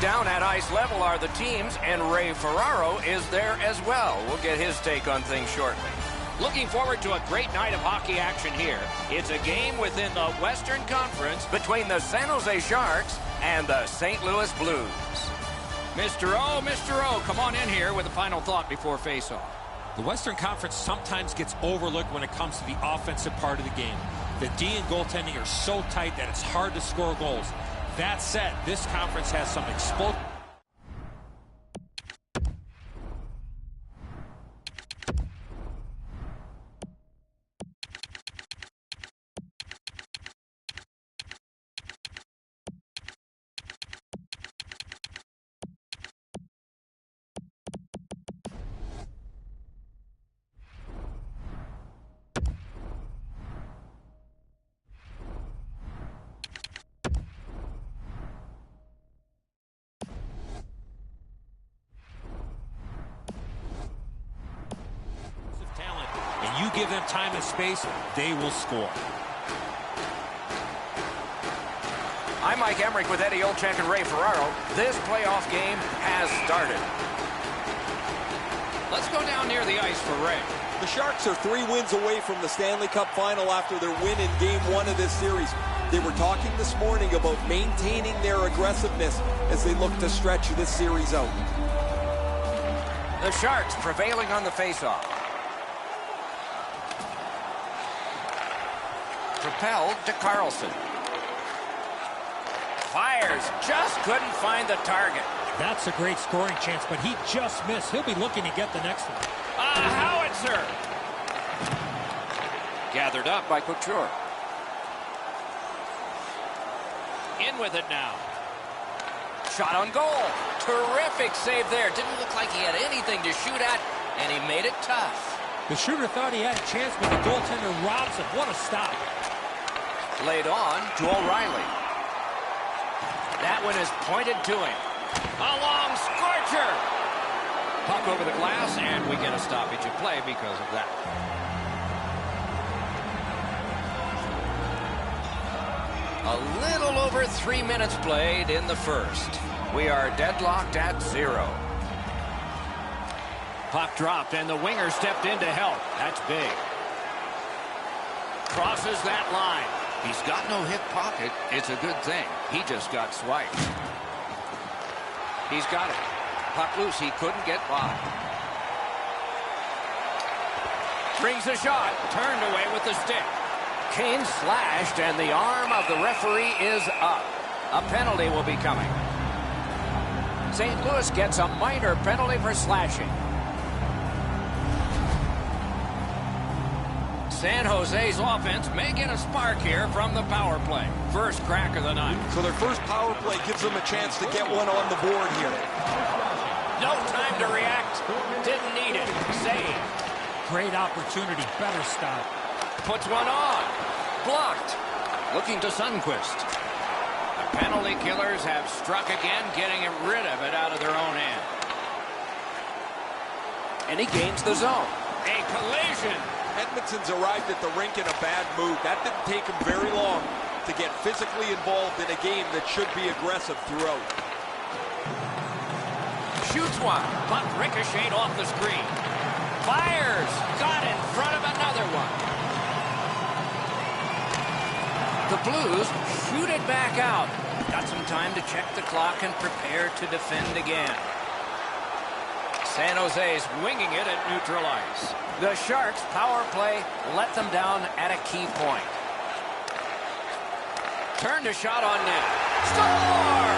Down at ice level are the teams, and Ray Ferraro is there as well. We'll get his take on things shortly. Looking forward to a great night of hockey action here. It's a game within the Western Conference between the San Jose Sharks and the St. Louis Blues. Mr. O, come on in here with a final thought before face-off. The Western Conference sometimes gets overlooked when it comes to the offensive part of the game. The D and goaltending are so tight that it's hard to score goals. That said, this conference has some explosive. You give them time and space, they will score. I'm Mike Emmerich with Eddie Olczyk and Ray Ferraro. This playoff game has started. Let's go down near the ice for Ray. The Sharks are 3 wins away from the Stanley Cup final after their win in Game 1 of this series. They were talking this morning about maintaining their aggressiveness as they look to stretch this series out. The Sharks prevailing on the faceoff. Propelled to Carlson. Fires, just couldn't find the target. That's a great scoring chance, but he just missed. He'll be looking to get the next one. Howitzer! Gathered up by Couture. In with it now. Shot on goal. Terrific save there. Didn't look like he had anything to shoot at, and he made it tough. The shooter thought he had a chance, but the goaltender robs him. What a stop. Laid on to O'Reilly. That one is pointed to him. A long scorcher. Puck over the glass, and we get a stoppage of play because of that. A little over 3 minutes played in the first. We are deadlocked at 0. Puck dropped, and the winger stepped in to help. That's big. Crosses that line. He's got no hip pocket. It's a good thing. He just got swiped. He's got it. Puck loose. He couldn't get by. Brings a shot. Turned away with the stick. Kane slashed, and the arm of the referee is up. A penalty will be coming. St. Louis gets a minor penalty for slashing. San Jose's offense may get a spark here from the power play. First crack of the night. So their first power play gives them a chance to get one on the board here. No time to react. Didn't need it. Save. Great opportunity. Better stop. Puts one on. Blocked. Looking to Sundqvist. The penalty killers have struck again, getting rid of it out of their own end. And he gains the zone. A collision. Edmonton's arrived at the rink in a bad mood. That didn't take him very long to get physically involved in a game that should be aggressive throughout. Shoots one. Puck ricocheted off the screen. Fires. Got in front of another one. The Blues shoot it back out. Got some time to check the clock and prepare to defend again. San Jose's winging it at neutral ice. The Sharks' power play let them down at a key point. Turned a shot on net. Score!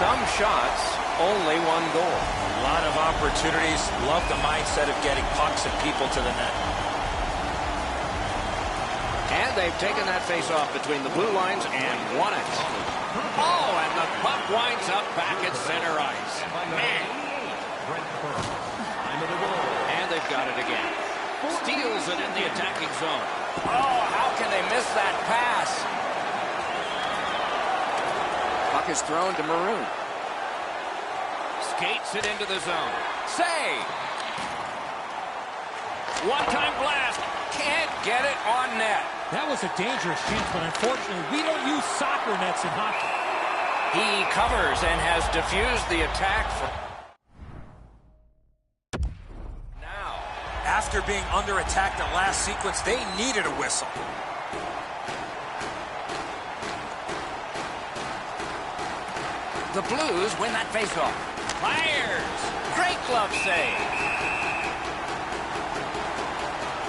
Some shots, only one goal. A lot of opportunities. Love the mindset of getting pucks and people to the net. And they've taken that face-off between the blue lines and won it. Oh, and the puck winds up back at center ice. Man. And they've got it again. Steals it in the attacking zone. Oh, how can they miss that pass? Puck is thrown to Maroon. Skates it into the zone. Save! One-time blast. Can't get it on net. That was a dangerous chance, but unfortunately, we don't use soccer nets in hockey. He covers and has diffused the attack. Now, After being under attack the last sequence, they needed a whistle. the Blues win that faceoff. Fires. Great glove save.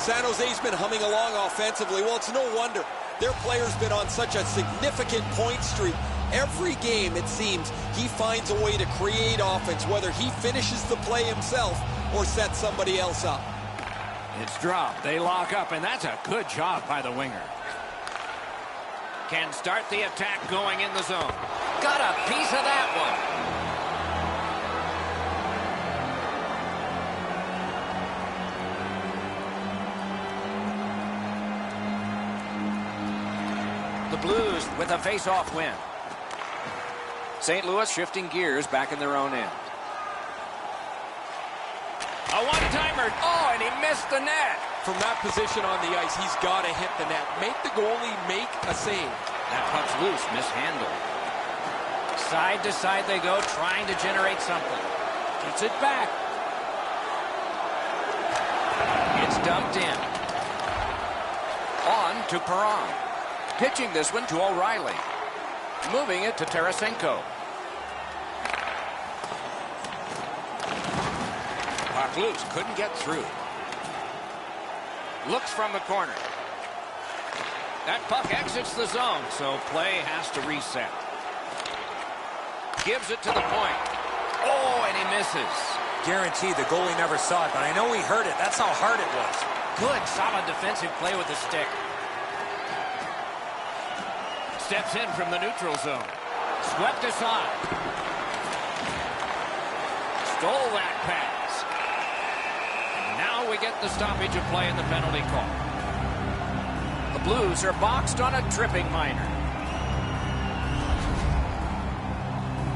San Jose's been humming along offensively. Well, it's no wonder. Their player's been on such a significant point streak. Every game, it seems, he finds a way to create offense, whether he finishes the play himself or sets somebody else up. It's dropped. They lock up, and that's a good job by the winger. Can start the attack going in the zone. Got a piece of that one. The Blues with a face-off win. St. Louis shifting gears back in their own end. A one-timer. Oh, and he missed the net. From that position on the ice, he's got to hit the net. Make the goalie make a save. That puck's loose, mishandled. Side to side they go, trying to generate something. Gets it back. It's dumped in. On to Perron. Pitching this one to O'Reilly. Moving it to Tarasenko. Puck loose, couldn't get through. Looks from the corner. That puck exits the zone, so play has to reset. Gives it to the point. Oh, and he misses. Guaranteed the goalie never saw it, but I know he heard it. That's how hard it was. Good, solid defensive play with the stick. Steps in from the neutral zone. Swept aside. Stole that pass. And now we get the stoppage of play in the penalty call. The Blues are boxed on a tripping minor.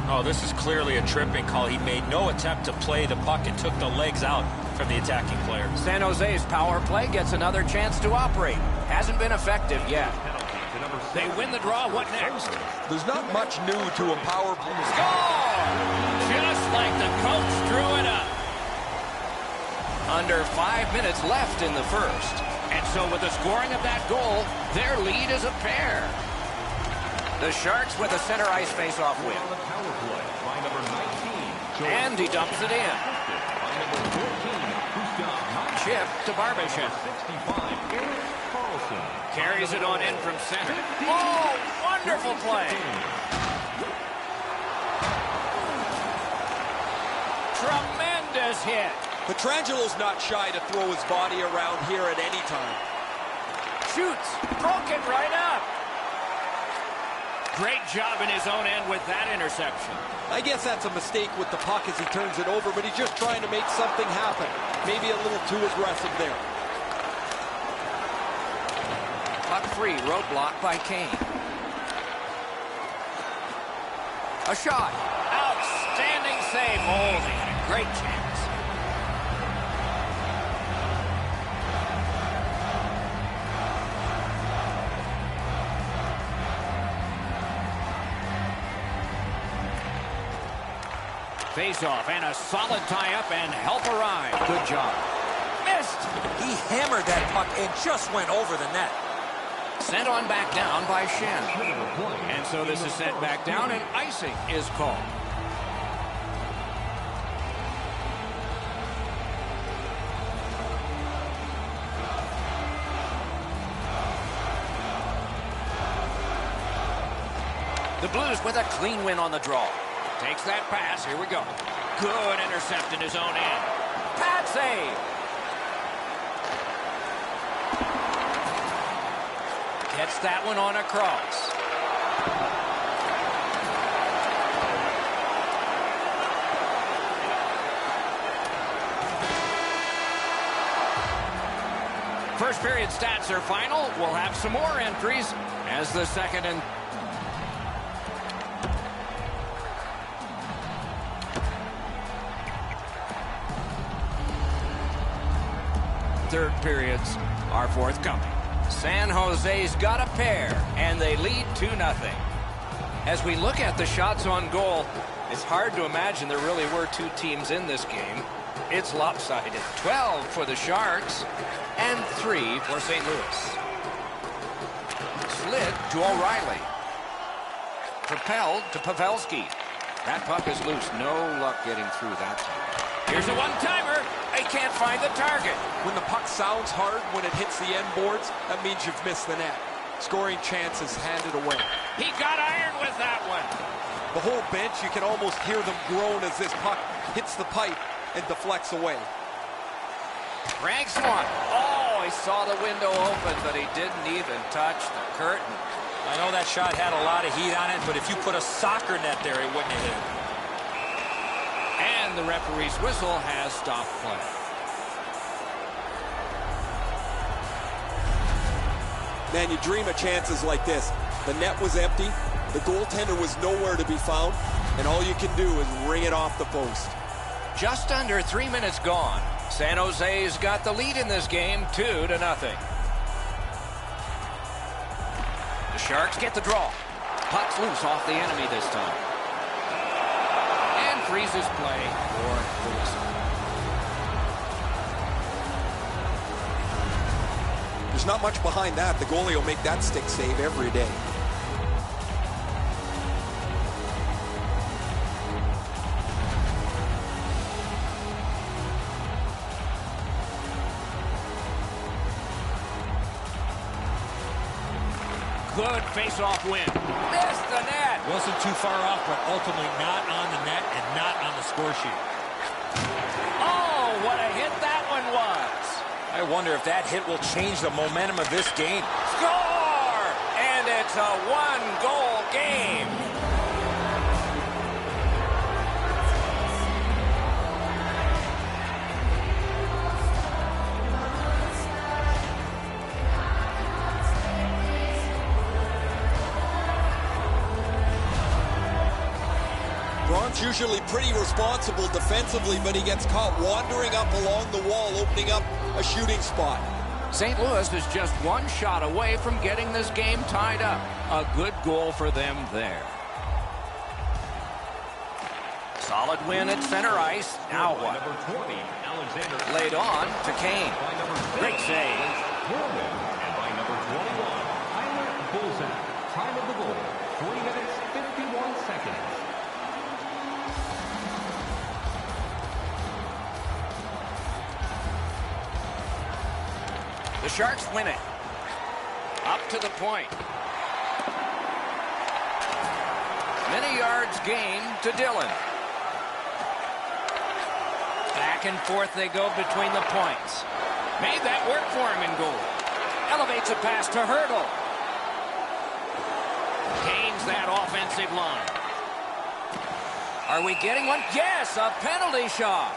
Oh, this is clearly a tripping call. He made no attempt to play the puck and took the legs out from the attacking player. San Jose's power play gets another chance to operate. Hasn't been effective yet. They win the draw. What next? There's not much new to a power play. Score! Just like the coach drew it up. Under 5 minutes left in the first. And so with the scoring of that goal, their lead is a pair. The Sharks with a center ice face-off win. And he dumps it in. Chip to Barbashev. Carries it on in from center. Oh, wonderful play. Tremendous hit. Petrangelo's not shy to throw his body around here at any time. Shoots. Broke it right up. Great job in his own end with that interception. I guess that's a mistake with the puck as he turns it over, but he's just trying to make something happen. Maybe a little too aggressive there. Puck free, roadblock by Kane. A shot. Outstanding save. Oh, they had a great chance. Face-off and a solid tie-up and help arrive. Good job. Missed. He hammered that puck and just went over the net. Sent on back down by Shen. And so this is sent back down and icing is called. The Blues with a clean win on the draw. Takes that pass. Here we go. Good intercept in his own end. Pad save. Gets that one on across. First period stats are final. We'll have some more entries as the second and third periods are forthcoming. San Jose's got a pair, and they lead 2-0. As we look at the shots on goal, it's hard to imagine there really were two teams in this game. It's lopsided. 12 for the Sharks, and 3 for St. Louis. Slid to O'Reilly. Propelled to Pavelski. That puck is loose. No luck getting through that time. Here's a one-timer. They can't find the target. When the puck sounds hard, when it hits the end boards, that means you've missed the net. Scoring chances handed away. He got iron with that one. The whole bench, you can almost hear them groan as this puck hits the pipe and deflects away. Ranks one. Oh, he saw the window open, but he didn't even touch the curtain. I know that shot had a lot of heat on it, but if you put a soccer net there, it wouldn't have hit. And the referee's whistle has stopped play. Man, you dream of chances like this. The net was empty, the goaltender was nowhere to be found, and all you can do is ring it off the post. Just under 3 minutes gone. San Jose's got the lead in this game, 2-0. The Sharks get the draw. Puck's loose off the enemy this time. And freezes play for the whistle. There's not much behind that. The goalie will make that stick save every day. Good face-off win. Missed the net. Wasn't too far off, but ultimately not on the net and not on the score sheet. Oh, what a hit that one was. I wonder if that hit will change the momentum of this game. Score! And it's a one-goal game. Braun's usually pretty responsible defensively, but he gets caught wandering up along the wall, opening up a shooting spot. St. Louis is just one shot away from getting this game tied up. A good goal for them there. Solid win at center ice. Now what? Laid on to Kane. Great save. And by number 21, Tyler Bozak. Time of the goal, 3 minutes, 51 seconds. The Sharks win it. Up to the point. Many yards gained to Dillon. Back and forth they go between the points. Made that work for him in goal. Elevates a pass to Hurdle. Gains that offensive line. Are we getting one? Yes, a penalty shot.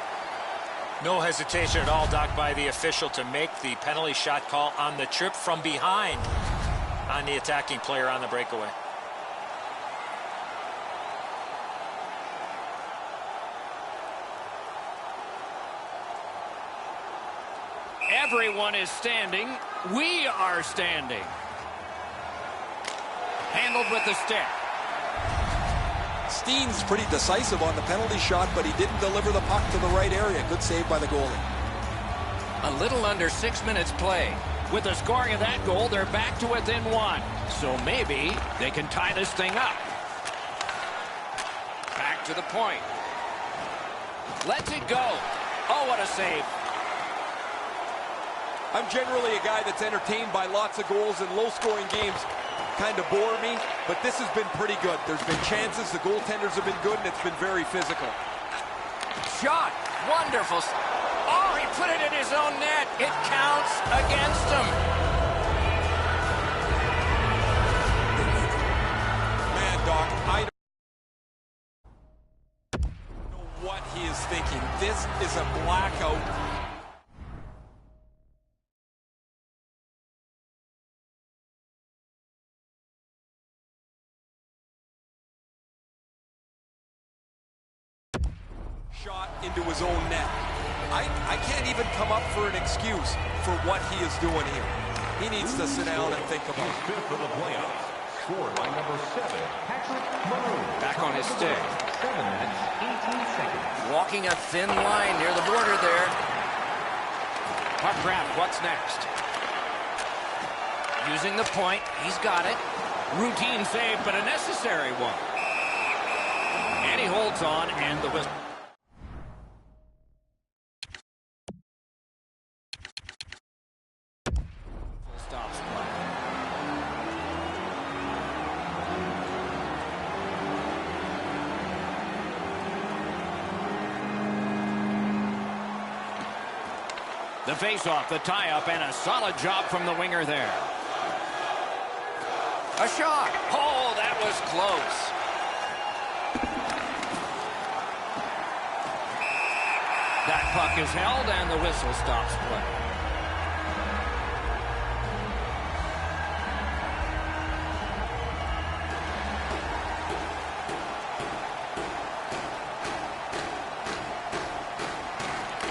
No hesitation at all, Doc, by the official to make the penalty shot call on the trip from behind on the attacking player on the breakaway. Everyone is standing. We are standing. Handled with the stick. Steen's pretty decisive on the penalty shot, but he didn't deliver the puck to the right area. Good save by the goalie. A little under 6 minutes play. With the scoring of that goal, they're back to within one. So maybe they can tie this thing up. Back to the point. Lets it go. Oh, what a save. I'm generally a guy that's entertained by lots of goals, and low-scoring games kind of bore me, but this has been pretty good. There's been chances, the goaltenders have been good, and it's been very physical. Shot. Wonderful. Oh, he put it in his own net. It counts against him. Man, Doc, I don't know what he is thinking. This is a blackout. shot into his own net. I can't even come up for an excuse for what he is doing here. He needs to sit down and think about it. Fifth of the playoffs. Scored by number 7, Patrick Maroon. Back on his stick. 7 minutes, 18 seconds. Walking a thin line near the border there. Puck grab, what's next? Using the point, he's got it. Routine save, but a necessary one. And he holds on, and the whistle. Stops play. The face-off, the tie-up, and a solid job from the winger there. A shot. Oh, that was close. That puck is held, and the whistle stops play.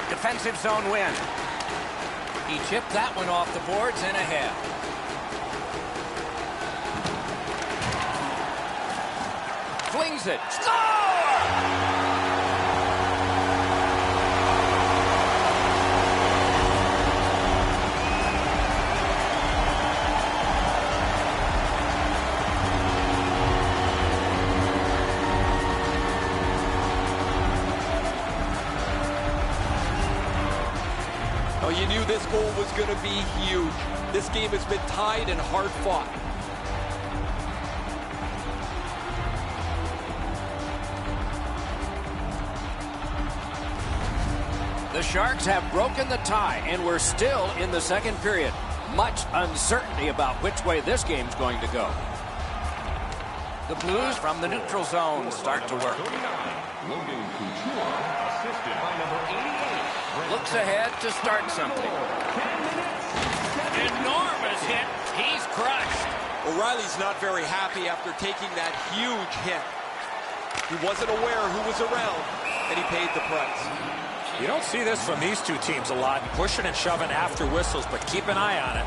Defensive zone win. He chipped that one off the boards and ahead. Flings it. Score! Oh, you knew this goal was going to be huge. This game has been tied and hard fought. The Sharks have broken the tie, and we're still in the second period. Much uncertainty about which way this game's going to go. The Blues from the neutral zone start to work. Assisted by number 88. Looks ahead to start something. Enormous hit. He's crushed. O'Reilly's not very happy after taking that huge hit. He wasn't aware who was around, and he paid the price. You don't see this from these two teams a lot, pushing and shoving after whistles, but keep an eye on it.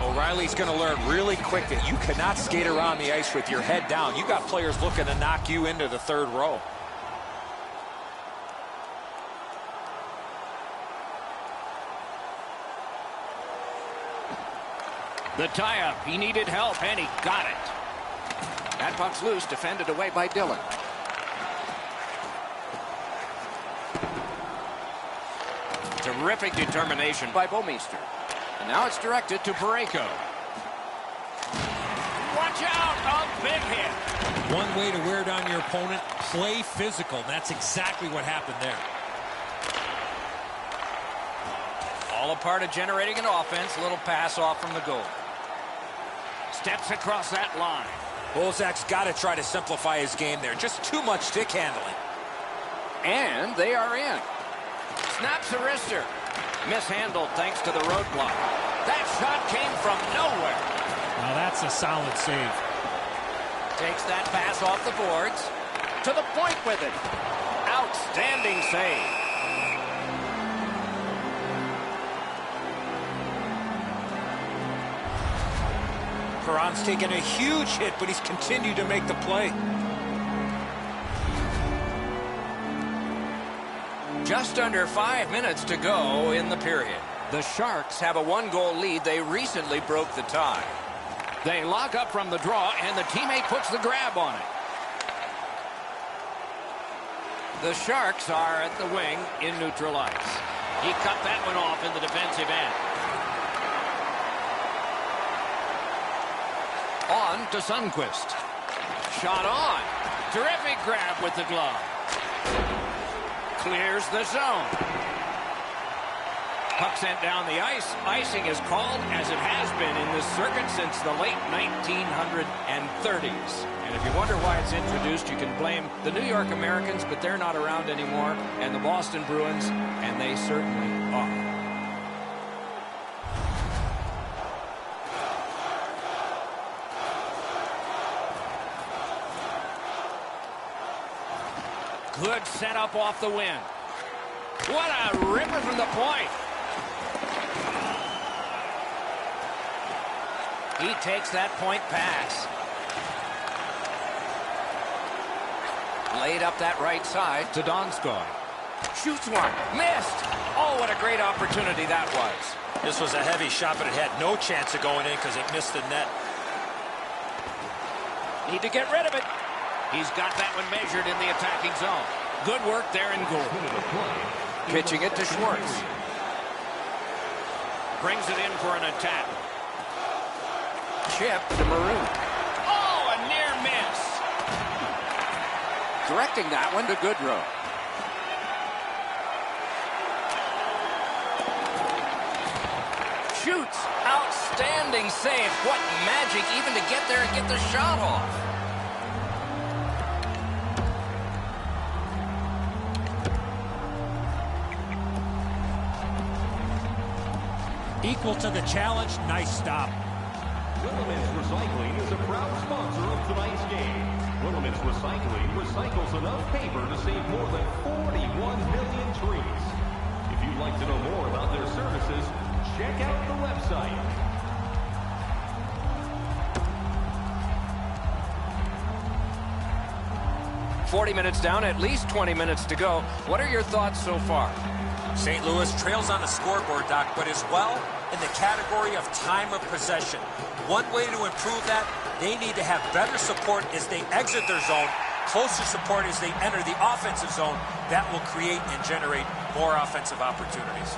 O'Reilly's going to learn really quick that you cannot skate around the ice with your head down. You got players looking to knock you into the third row. The tie-up. He needed help, and he got it. That puck's loose, defended away by Dillon. Terrific determination by Bouwmeester. And now it's directed to Parayko. Watch out! A big hit. One way to wear down your opponent, play physical. And that's exactly what happened there. All a part of generating an offense. A little pass off from the goal. Steps across that line. Bozak's got to try to simplify his game there. Just too much stick handling. And they are in. Snaps the wrister. Mishandled thanks to the roadblock. That shot came from nowhere. Now that's a solid save. Takes that pass off the boards. To the point with it. Outstanding save. Perron's taken a huge hit, but he's continued to make the play. Just under 5 minutes to go in the period. The Sharks have a one-goal lead. They recently broke the tie. They lock up from the draw, and the teammate puts the grab on it. The Sharks are at the wing in neutral ice. He cut that one off in the defensive end. On to Sundqvist. Shot on. Terrific grab with the glove. Clears the zone. Puck sent down the ice. Icing is called, as it has been in this circuit since the late 1930s. And if you wonder why it's introduced, you can blame the New York Americans, but they're not around anymore, and the Boston Bruins, and they certainly are. Good setup off the win. What a ripper from the point. He takes that point pass. Laid up that right side to Donskoy. Shoots one. Missed. Oh, what a great opportunity that was. This was a heavy shot, but it had no chance of going in because it missed the net. Need to get rid of it. He's got that one measured in the attacking zone. Good work there in goal. Pitching it to Schwartz. Brings it in for an attack. Chip to Maroon. Oh, a near miss. Directing that one to Goodrow. Shoots. Outstanding save. What magic even to get there and get the shot off. Equal to the challenge. Nice stop. Willemins Recycling is a proud sponsor of tonight's game. Willemins Recycling recycles enough paper to save more than 41 million trees. If you'd like to know more about their services, check out the website. "40 minutes down, at least 20 minutes to go. What are your thoughts so far?" St. Louis trails on the scoreboard, Doc, but as well in the category of time of possession. One way to improve that, they need to have better support as they exit their zone, closer support as they enter the offensive zone. That will create and generate more offensive opportunities.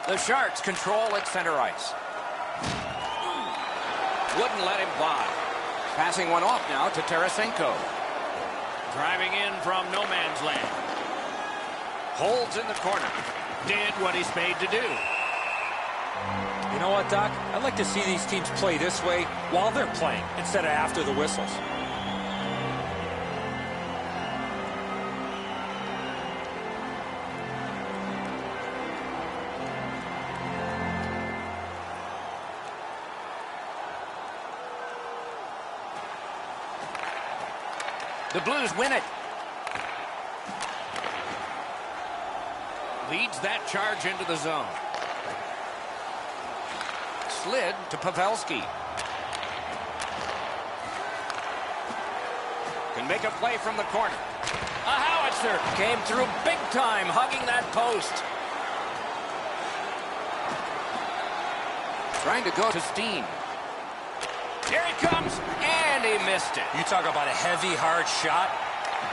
The Sharks control at center ice. Wouldn't let him by. Passing one off now to Tarasenko. Driving in from no man's land. Holds in the corner. Did what he's paid to do. You know what, Doc? I'd like to see these teams play this way while they're playing instead of after the whistles. The Blues win it. Leads that charge into the zone. Slid to Pavelski. Can make a play from the corner. A howitzer came through big time, hugging that post. Trying to go to Steen. Here he comes, and he missed it. You talk about a heavy, hard shot.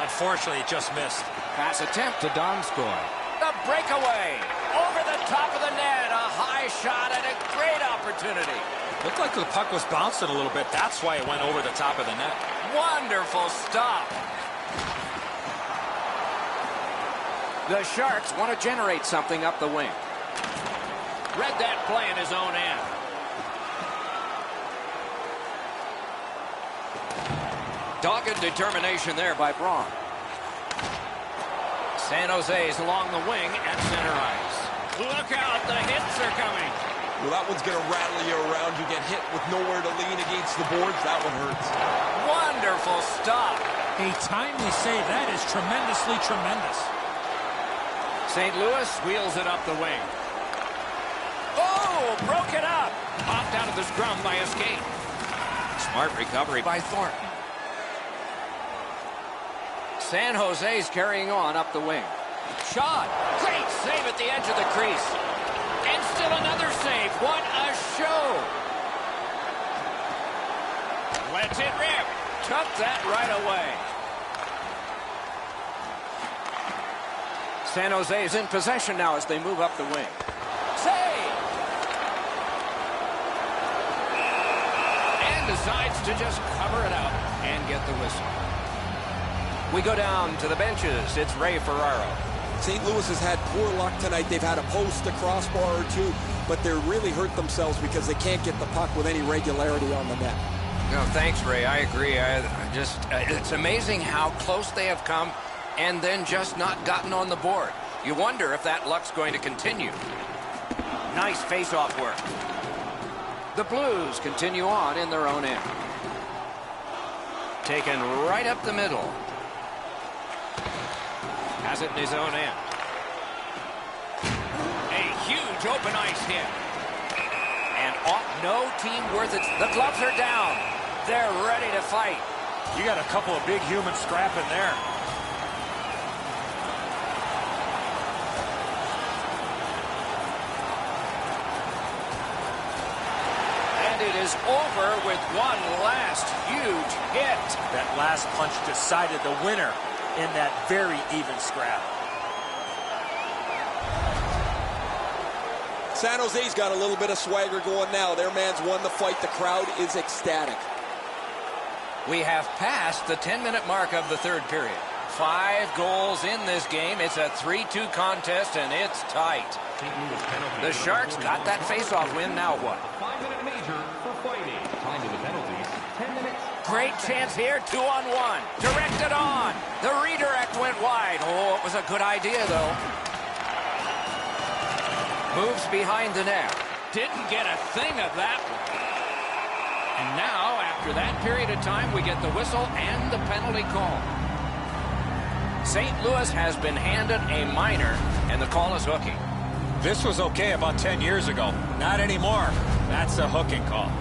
Unfortunately, it just missed. Pass attempt to Donskoy. The breakaway. Over the top of the net. A high shot and a great opportunity. Looked like the puck was bouncing a little bit. That's why it went over the top of the net. Wonderful stop. The Sharks want to generate something up the wing. Read that play in his own end. Dogged determination there by Braun. San Jose's along the wing at center ice. Look out, the hits are coming. Well, that one's going to rattle you around. You get hit with nowhere to lean against the boards. That one hurts. Wonderful stop. A timely save. That is tremendously tremendous. St. Louis wheels it up the wing. Oh, broke it up. Popped out of the scrum by a skate. Smart recovery by Thornton. San Jose's carrying on up the wing. Shot. Great save at the edge of the crease. And still another save. What a show. Lets it rip. Took that right away. San Jose is in possession now as they move up the wing. Save! And decides to just cover it up and get the whistle. We go down to the benches. It's Ray Ferraro. St. Louis has had poor luck tonight. They've had a post, a crossbar or two, but they're really hurt themselves because they can't get the puck with any regularity on the net. No, thanks, Ray. I agree. It's amazing how close they have come and then just not gotten on the board. You wonder if that luck's going to continue. Nice face-off work. The Blues continue on in their own end. Taken right up the middle. Has it in his own end. A huge open ice hit. And no team worth it. The gloves are down. They're ready to fight. You got a couple of big humans scrapping there. And it is over with one last huge hit. That last punch decided the winner in that very even scrap. San Jose's got a little bit of swagger going now. Their man's won the fight. The crowd is ecstatic. We have passed the 10-minute mark of the third period. 5 goals in this game. It's a 3-2 contest, and it's tight. The Sharks got that face-off win. Now what? 5-minute major for fighting. Time to the penalties, 10 minutes. Great chance here, 2-on-1. Directed on. The redirect went wide. Oh, it was a good idea, though. Moves behind the net. Didn't get a thing of that one. And now, after that period of time, we get the whistle and the penalty call. St. Louis has been handed a minor, and the call is hooking. This was okay about 10 years ago. Not anymore. That's a hooking call.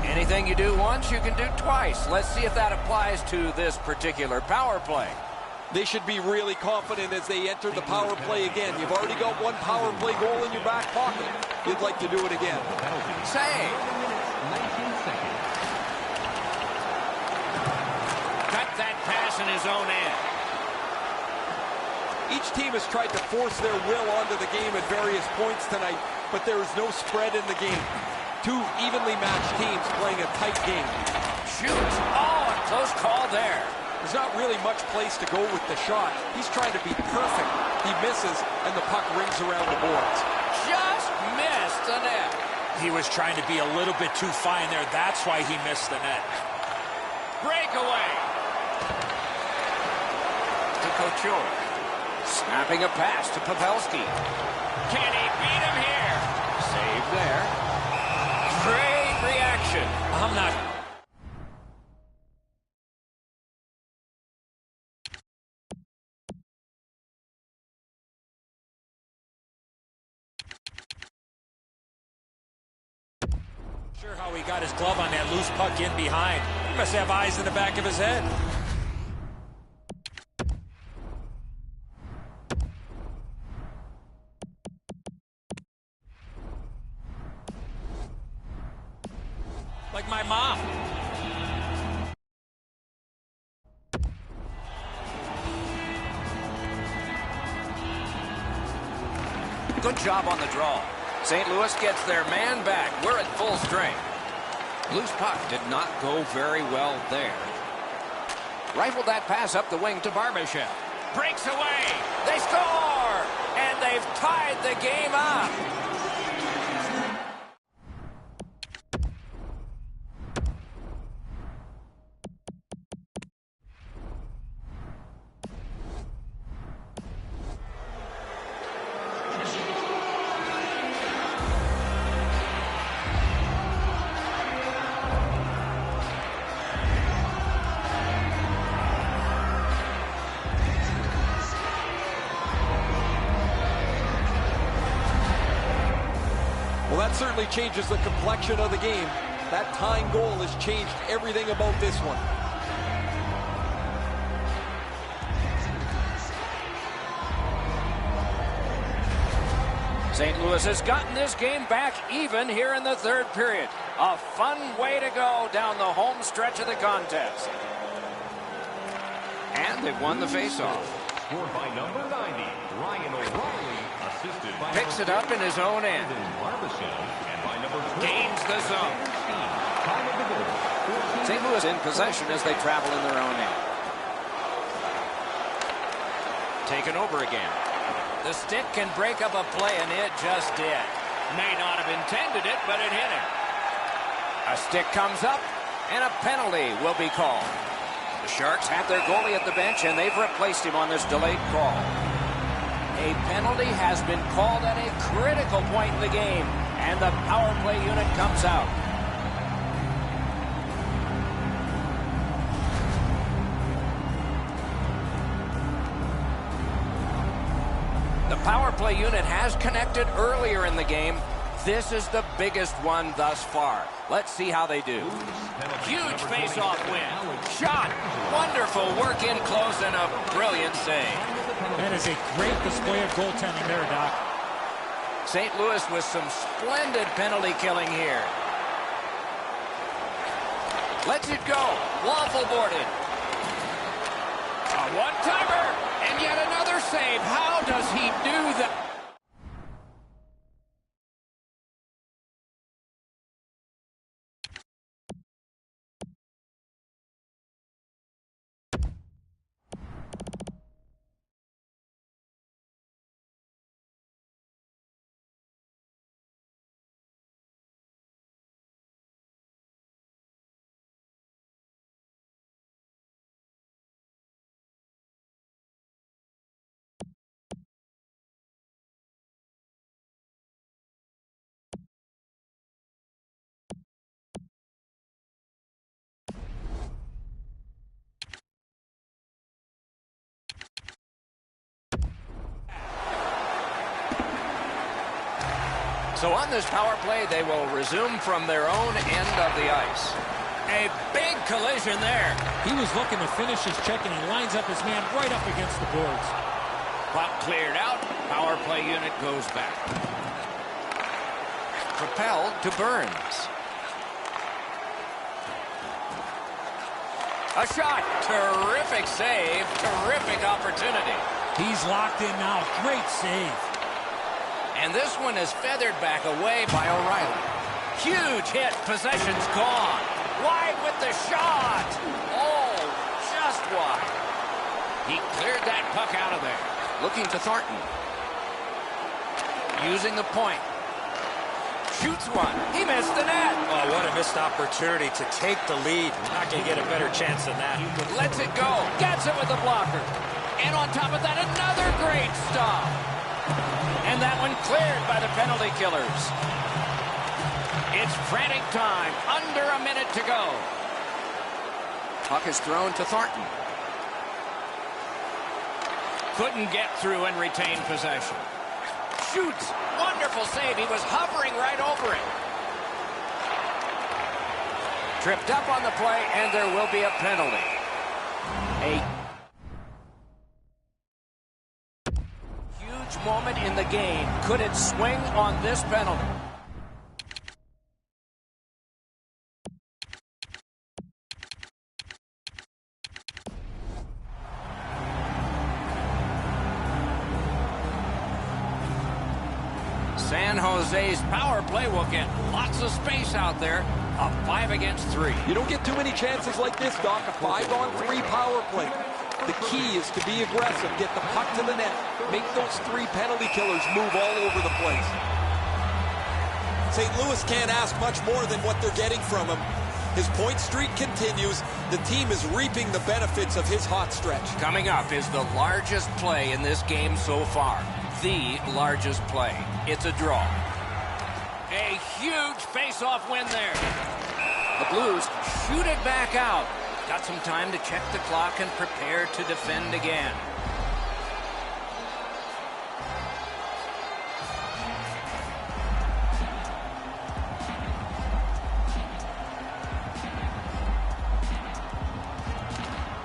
Anything you do once, you can do twice. Let's see if that applies to this particular power play. They should be really confident as they enter the power play again. You've already got one power play goal in your back pocket. You'd like to do it again. Save. 19 seconds. Cut that pass in his own end. Each team has tried to force their will onto the game at various points tonight, but there is no spread in the game. 2 evenly matched teams playing a tight game. Shoots. Oh, a close call there. There's not really much place to go with the shot. He's trying to be perfect. He misses, and the puck rings around the boards. Just missed the net. He was trying to be a little bit too fine there. That's why he missed the net. Breakaway. To Couture. Snapping a pass to Pavelski. Can he beat him here? Save there. Great reaction. I'm not... sure how he got his glove on that loose puck in behind. He must have eyes in the back of his head. Like my mom. Good job on the draw. St. Louis gets their man back. We're at full strength. Loose puck did not go very well there. Rifled that pass up the wing to Barbashev. Breaks away. They score! And they've tied the game up. That certainly changes the complexion of the game. That tying goal has changed everything about this one. St. Louis has gotten this game back even here in the third period. A fun way to go down the home stretch of the contest. And they've won the faceoff. Scored by number 90, Ryan O'Reilly, assisted by picks it up in his own end. And by number 12, Gains the zone. time of the goal. St. Louis in possession as they travel in their own end. Taken over again. The stick can break up a play, and it just did. May not have intended it, but it hit him. A stick comes up, and a penalty will be called. The Sharks have their goalie at the bench, and they've replaced him on this delayed call. A penalty has been called at a critical point in the game, and the power play unit comes out. The power play unit has connected earlier in the game. This is the biggest one thus far. Let's see how they do. Huge face-off win. Shot. Wonderful work in close and a brilliant save. That is a great display of goaltending there, Doc. St. Louis with some splendid penalty killing here. Lets it go. Waffle boarded. A one-timer. And yet another save. How does he do that? So on this power play, they will resume from their own end of the ice. A big collision there. He was looking to finish his check, and he lines up his man right up against the boards. Puck cleared out. Power play unit goes back. Propelled to Burns. A shot. Terrific save. Terrific opportunity. He's locked in now. Great save. And this one is feathered back away by O'Reilly. Huge hit. Possession's gone. Wide with the shot. Oh, just wide. He cleared that puck out of there. Looking to Thornton. Using the point. Shoots one. He missed the net. Oh, what a missed opportunity to take the lead. Not going to get a better chance than that. Lets it go. Gets it with the blocker. And on top of that, another great stop. And that one cleared by the penalty killers. It's frantic time. Under a minute to go. Puck is thrown to Thornton. Couldn't get through and retain possession. Shoots. Wonderful save. He was hovering right over it. Tripped up on the play, and there will be a penalty. Moment in the game. Could it swing on this penalty? San Jose's power play will get lots of space out there. A 5 against 3. You don't get too many chances like this, Doc. A 5-on-3 power play. The key is to be aggressive, get the puck to the net, make those 3 penalty killers move all over the place. St. Louis can't ask much more than what they're getting from him. His point streak continues. The team is reaping the benefits of his hot stretch. Coming up is the largest play in this game so far. The largest play. It's a draw. A huge face-off win there. The Blues shoot it back out. Got some time to check the clock and prepare to defend again.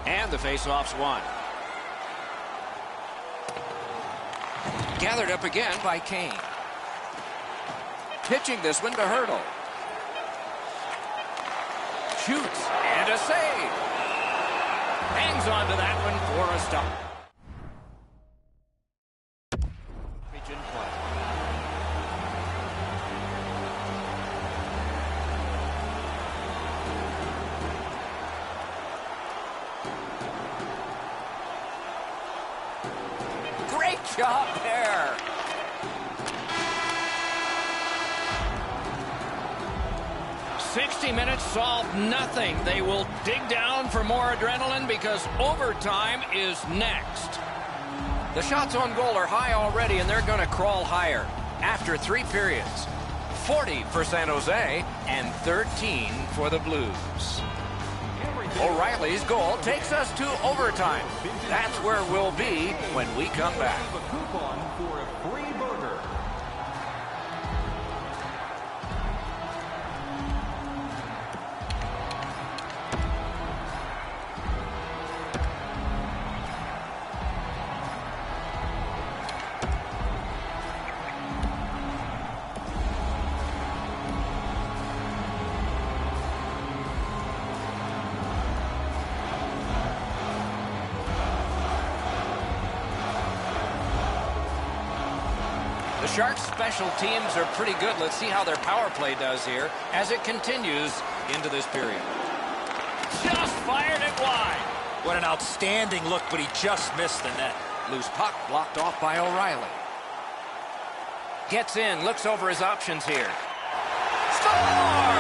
And the faceoff's won. Gathered up again by Kane. Pitching this one to Hurdle. Shoots and a save. Hangs on to that one for a stop. Pitch in play. Great job there. Minutes solved nothing. They will dig down for more adrenaline because overtime is next. The shots on goal are high already, and they're going to crawl higher after 3 periods. 40 for San Jose and 13 for the Blues. O'Reilly's goal takes us to overtime. That's where we'll be when we come back. A coupon for a free burger. The Sharks' special teams are pretty good. Let's see how their power play does here as it continues into this period. Just fired it wide. What an outstanding look, but he just missed the net. Loose puck blocked off by O'Reilly. Gets in, looks over his options here. Score!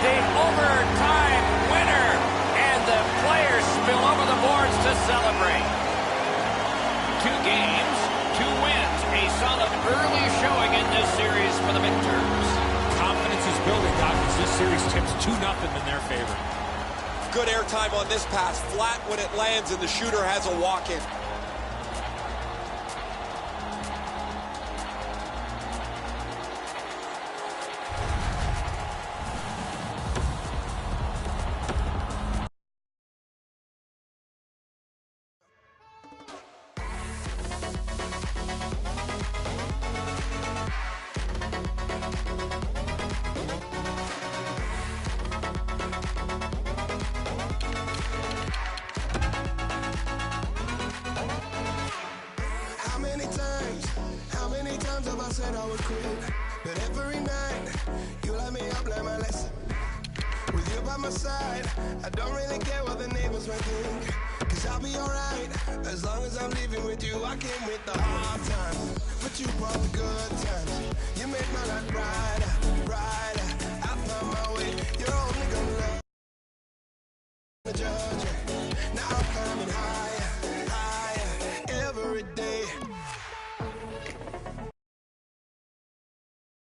The overtime winner! And the players spill over the boards to celebrate. 2 games, 2 wins. A solid early showing in this series for the Victors. Confidence is building, Doc, as this series tips 2-0 in their favor. Good airtime on this pass. Flat when it lands, and the shooter has a walk-in. Said I would quit, but every night you light me up like my lesson. With you by my side, I don't really care what the neighbors might think, cause I'll be alright as long as I'm living with you. I came with the hard times, but you brought the good times. You made my life brighter, brighter. I found my way. You're only gonna love the judge. Now I'm